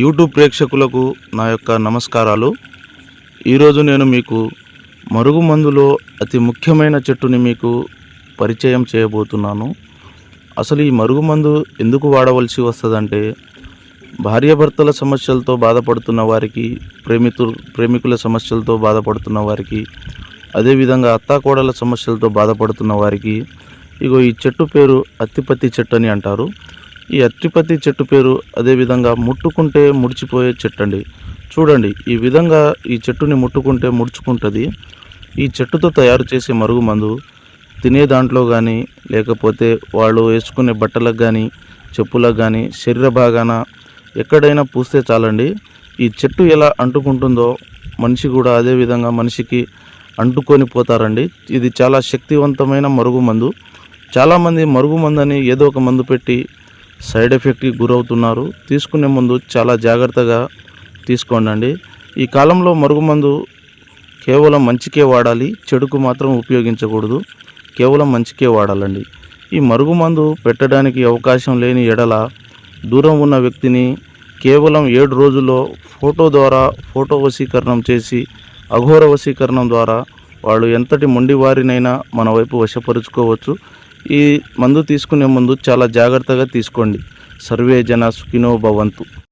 YouTube ప్రేక్షకులకు నా యొక్క నమస్కారాలు. ఈరోజు నేను మీకు మరుగుమందులో అతి ముఖ్యమైన చెట్టుని మీకు పరిచయం చేయబోతున్నాను. అసలు ఈ మరుగుమందు ఎందుకు వాడవలసి వస్తుందంటే, భార్యాభర్తల సమస్యలతో బాధపడుతున్న వారికి, ప్రేమికుల సమస్యలతో బాధపడుతున్న వారికి, అదేవిధంగా అత్తాకోడల సమస్యలతో బాధపడుతున్న వారికి, ఈ చెట్టు పేరు అత్తిపత్తి చెట్టు అని అంటారు. ఈ అత్తిపత్తి చెట్టు పేరు అదేవిధంగా ముట్టుకుంటే ముడిచిపోయే చెట్టు అండి. చూడండి, ఈ విధంగా ఈ చెట్టుని ముట్టుకుంటే ముడుచుకుంటుంది. ఈ చెట్టుతో తయారు చేసే మరుగుమందు తినే దాంట్లో కానీ, లేకపోతే వాళ్ళు వేసుకునే బట్టలకు కానీ, చెప్పులకు కానీ, శరీర భాగాన ఎక్కడైనా పూస్తే చాలండి. ఈ చెట్టు ఎలా అంటుకుంటుందో మనిషి కూడా అదేవిధంగా మనిషికి అంటుకొని పోతారండి. ఇది చాలా శక్తివంతమైన మరుగుమందు. చాలామంది మరుగుమందని ఏదో ఒక మందు పెట్టి సైడ్ ఎఫెక్ట్కి గురవుతున్నారు. తీసుకునే ముందు చాలా జాగ్రత్తగా తీసుకోండి. ఈ కాలంలో మరుగుమందు కేవలం మంచికే వాడాలి, చెడుకు మాత్రం ఉపయోగించకూడదు. కేవలం మంచికే వాడాలండి. ఈ మరుగుమందు పెట్టడానికి అవకాశం లేని ఎడల దూరం ఉన్న వ్యక్తిని కేవలం 7 రోజుల్లో ఫోటో వశీకరణం చేసి, అఘోర వశీకరణం ద్వారా వాళ్ళు ఎంతటి మొండివారినైనా మన వైపు వశపరుచుకోవచ్చు. ఈ మందు తీసుకునే ముందు చాలా జాగ్రత్తగా తీసుకోండి. సర్వే జన సుఖినో భవంతు.